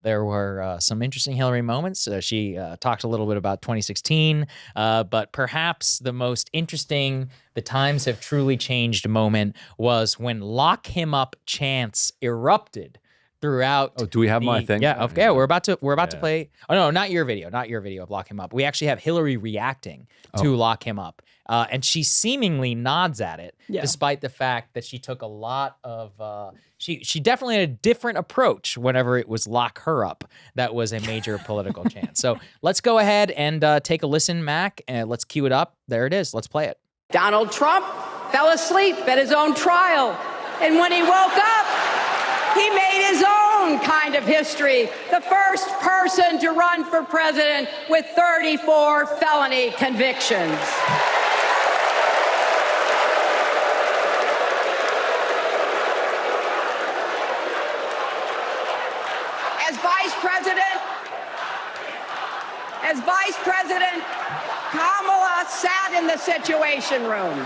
There were some interesting Hillary moments. She talked a little bit about 2016, but perhaps the most interesting, the times have truly changed moment was when Lock Him Up chants erupted throughout. Oh, do we have my thing? Yeah, okay. We're about to play. Oh no, not your video of Lock Him Up. We actually have Hillary reacting to Lock Him Up, and she seemingly nods at it, despite the fact that she took a lot of. She definitely had a different approach whenever it was Lock Her Up. That was a major political chant. So let's go ahead and take a listen, Mac, and let's cue it up. There it is. Let's play it. Donald Trump fell asleep at his own trial, and when he woke up, he made his own kind of history. The first person to run for president with 34 felony convictions. As vice president, Kamala sat in the Situation Room.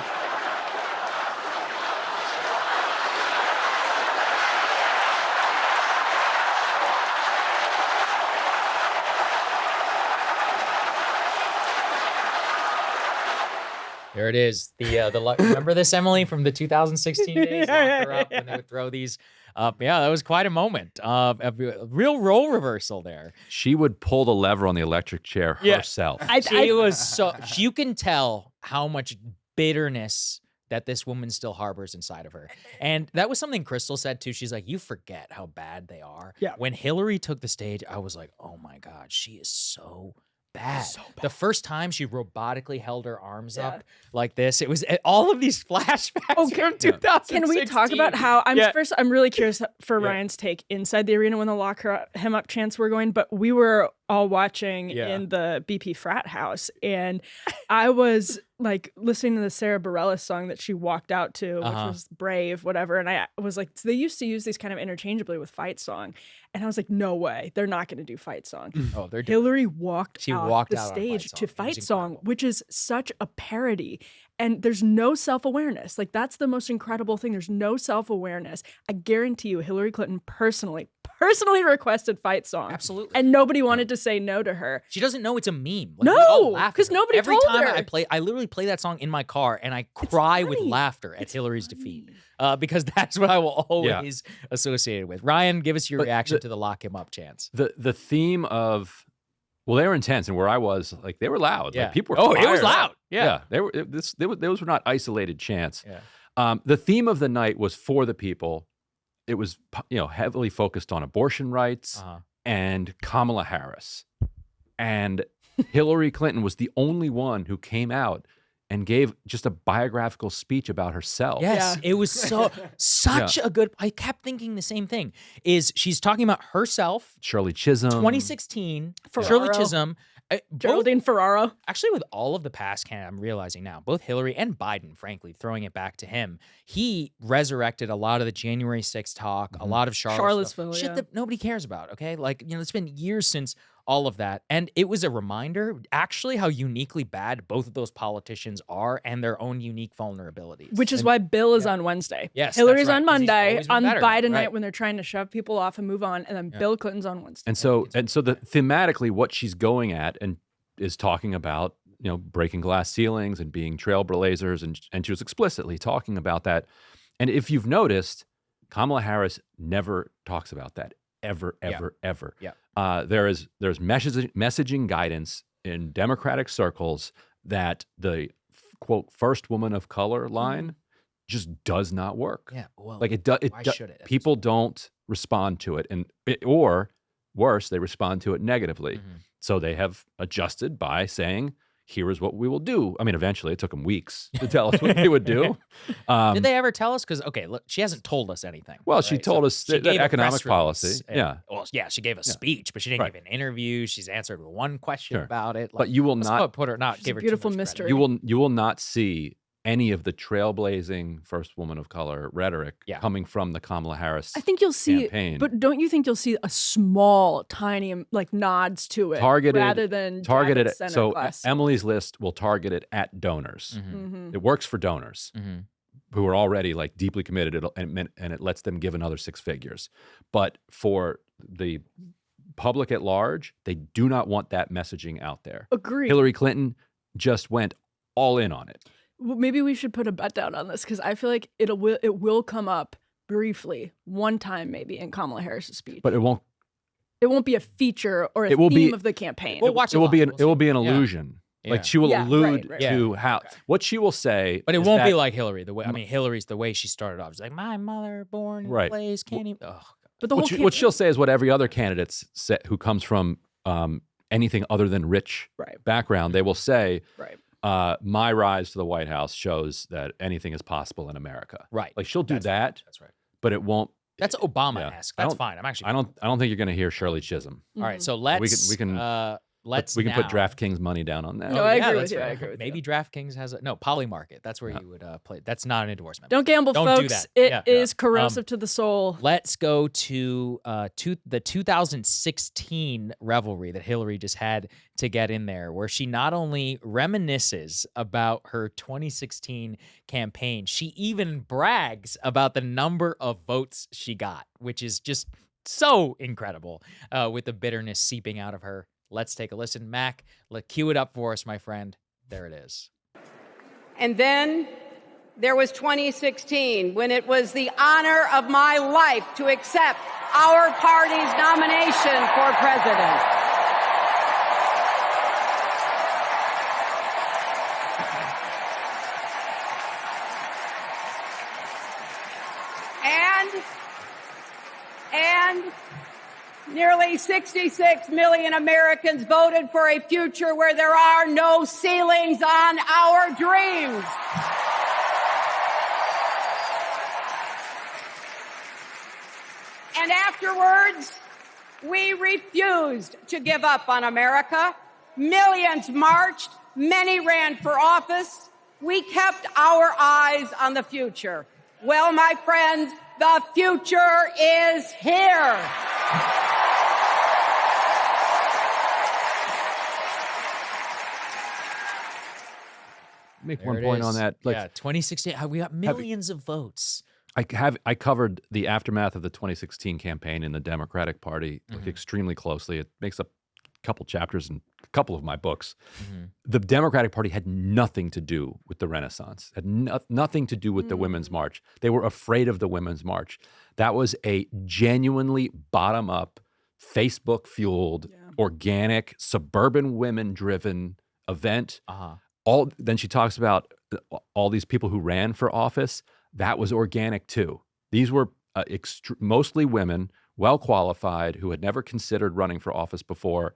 There it is. Remember this, Emily, from the 2016 days? Lock her up when they would throw these up. Yeah, that was quite a moment. A real role reversal there. She would pull the lever on the electric chair herself. She was so. You can tell how much bitterness that this woman still harbors inside of her. And that was something Crystal said too. She's like, you forget how bad they are. Yeah. When Hillary took the stage, I was like, oh my God, she is so bad. The first time she robotically held her arms up like this, it was all of these flashbacks from 2016. Can we talk about how I'm really curious for Ryan's take inside the arena when the Lock Him Up chants were going, but we were all watching in the BP frat house, and I was like listening to the Sarah Bareilles song that she walked out to, which was Brave, whatever. And I was like, so they used to use these kind of interchangeably with Fight Song. And I was like, no way, they're not going to do Fight Song. Oh, they're Hillary walked off the stage to Fight Song, which is such a parody. And there's no self-awareness. Like, that's the most incredible thing. There's no self-awareness. I guarantee you, Hillary Clinton personally requested Fight Song. Absolutely. And nobody wanted to say no to her. She doesn't know it's a meme. Like, no, because nobody told her. Every time I literally play that song in my car and I cry with laughter at Hillary's defeat. Because that's what I will always associate it with. Ryan, give us your reaction to the Lock Him Up chants. The theme of, well, they were intense, and where I was, like, they were loud. Yeah. Like, people were it was loud. Yeah. They were. Those were not isolated chants. Yeah. The theme of the night was for the people. It was, heavily focused on abortion rights and Kamala Harris, and Hillary Clinton was the only one who came out and gave just a biographical speech about herself. Yes, it was such a good. I kept thinking the same thing. Is she's talking about herself? Shirley Chisholm, 2016. Ferraro. Shirley Chisholm. Geraldine Ferraro. Actually, with all of the past candidates, I'm realizing now, both Hillary and Biden, frankly, throwing it back to him, he resurrected a lot of the January 6th talk, a lot of Charlottesville shit that nobody cares about, okay? Like, it's been years since all of that. And it was a reminder, actually, how uniquely bad both of those politicians are and their own unique vulnerabilities. Which is why Bill is on Wednesday. Yes, Hillary's that's right, on Monday, on Biden night right. when they're trying to shove people off and move on, and then Bill Clinton's on Wednesday. And so thematically, what she's going at and is talking about, breaking glass ceilings and being trailblazers, and she was explicitly talking about that. And if you've noticed, Kamala Harris never talks about that ever. Yeah. There's messaging guidance in Democratic circles that the quote first woman of color line just does not work. Yeah, well, like why should it? People don't respond to it, or worse, they respond to it negatively. So they have adjusted by saying, here is what we will do. I mean, eventually it took them weeks to tell us what they would do. Did they ever tell us? Because, okay, look, she hasn't told us anything. Well, right? she told us she gave economic policy. Well, she gave a speech, but she didn't give an interview. She's answered one question about it. But you will not give her beautiful mystery. You will not see any of the trailblazing first woman of color rhetoric coming from the Kamala Harris I think you'll see, campaign. But don't you think you'll see a small, tiny, like nods to it, rather than targeted? So Emily's list will target it at donors. It works for donors who are already like deeply committed, and it lets them give another 6 figures. But for the public at large, they do not want that messaging out there. Agreed. Hillary Clinton just went all in on it. Well, maybe we should put a bet down on this because I feel like it will come up briefly one time maybe in Kamala Harris's speech. But it won't be a feature or a theme of the campaign. We'll watch it. It will be an illusion. Yeah. Like she will allude right. to how what she will say. But it won't be like Hillary. Hillary's the way she started off. She's like, my mother born in a place, can't even. Oh, but the what she'll say is what every other candidate who comes from anything other than rich background, they will say, my rise to the White House shows that anything is possible in America. Right. Like she'll do that. Right. That's right. But it won't. That's Obama-esque. That's fine. I'm actually. I don't think you're going to hear Shirley Chisholm. All right. So let's. We can put DraftKings money down on that. No, I agree with you. I agree with Maybe DraftKings has Poly Market. That's where you would play. That's not an endorsement. Don't gamble, Don't folks. do It that. is corrosive to the soul. Let's go to the 2016 revelry that Hillary just had to get in there, where she not only reminisces about her 2016 campaign, she even brags about the number of votes she got, which is just so incredible, with the bitterness seeping out of her. Let's take a listen. Mac, cue it up for us, my friend. There it is. And then there was 2016, when it was the honor of my life to accept our party's nomination for president. And nearly 66 million Americans voted for a future where there are no ceilings on our dreams. And afterwards, we refused to give up on America. Millions marched, many ran for office. We kept our eyes on the future. Well, my friends, the future is here. Make one point on that. 2016. We got millions of votes. I covered the aftermath of the 2016 campaign in the Democratic Party extremely closely. It makes up a couple chapters in a couple of my books. The Democratic Party had nothing to do with the Renaissance, had nothing to do with the Women's March. They were afraid of the Women's March. That was a genuinely bottom-up, Facebook-fueled, organic, suburban women-driven event. Then she talks about all these people who ran for office. That was organic too. These were mostly women, well qualified, who had never considered running for office before.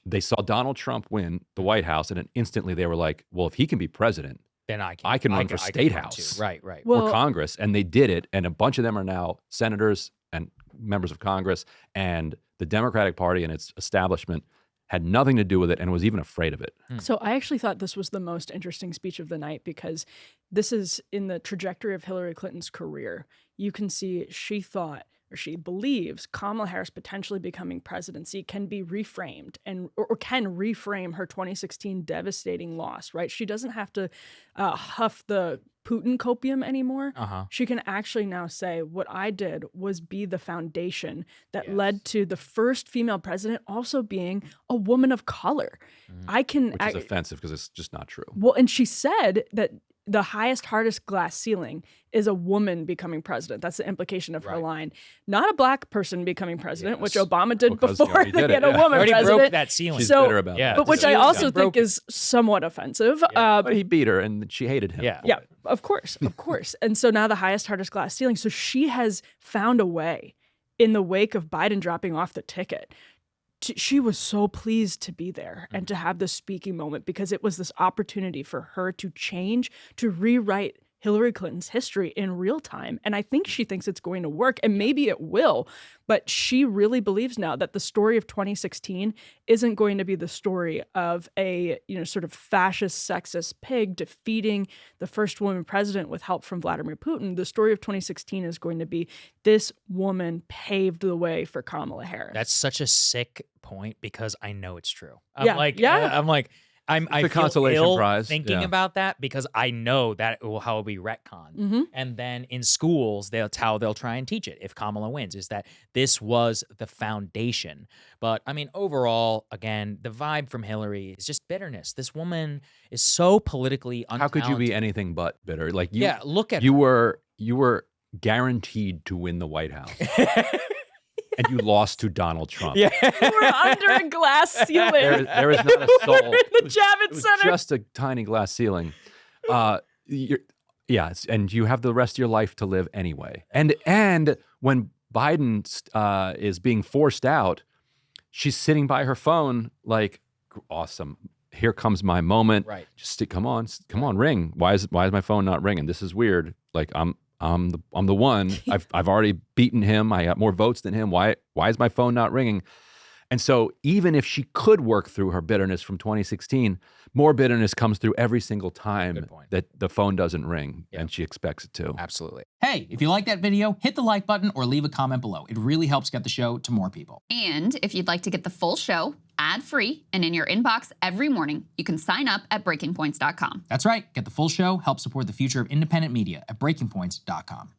They saw Donald Trump win the White House, and then instantly they were like, "Well, if he can be president, then I can run for state house, right, or Congress." And they did it, and a bunch of them are now senators and members of Congress. And the Democratic Party and its establishment had nothing to do with it and was even afraid of it. So I actually thought this was the most interesting speech of the night because this is in the trajectory of Hillary Clinton's career. You can see she thought, or she believes, Kamala Harris potentially becoming presidency can be reframed or can reframe her 2016 devastating loss, right? She doesn't have to huff the Putin copium anymore. She can actually now say, what I did was be the foundation that led to the first female president also being a woman of color. Which is offensive because it's just not true. Well, and she said that the highest, hardest glass ceiling is a woman becoming president. That's the implication of her line. Not a black person becoming president, which Obama did before they had a woman president. Broke that ceiling. She's bitter about that. But which I also think is somewhat offensive. But he beat her and she hated him. Yeah, of course. And so now the highest, hardest glass ceiling. So she has found a way in the wake of Biden dropping off the ticket. She was so pleased to be there and to have this speaking moment because it was this opportunity for her to change, to rewrite Hillary Clinton's history in real time. And I think she thinks it's going to work, and maybe it will. But she really believes now that the story of 2016 isn't going to be the story of a, sort of fascist, sexist pig defeating the first woman president with help from Vladimir Putin. The story of 2016 is going to be this woman paved the way for Kamala Harris. That's such a sick point because I know it's true. I feel consolation ill prize. thinking about that because I know that how it'll be retconned. And then in schools, that's how they'll try and teach it if Kamala wins, is that this was the foundation. But I mean, overall, again, the vibe from Hillary is just bitterness. This woman is so politically untalented. How could you be anything but bitter? Like you, look at you were guaranteed to win the White House. And you lost to Donald Trump. You were under a glass ceiling. There is not a soul. In the Javits Center. Just a tiny glass ceiling. And you have the rest of your life to live anyway. And when Biden is being forced out, she's sitting by her phone like, awesome. Here comes my moment. Right. Just come on, ring. Why is my phone not ringing? This is weird. Like I'm the one. I've already beaten him. I got more votes than him. Why is my phone not ringing? And so even if she could work through her bitterness from 2016, more bitterness comes through every single time that the phone doesn't ring, and she expects it to. Absolutely. Hey, if you like that video, hit the like button or leave a comment below. It really helps get the show to more people. And if you'd like to get the full show ad-free and in your inbox every morning, you can sign up at breakingpoints.com. That's right. Get the full show, help support the future of independent media at breakingpoints.com.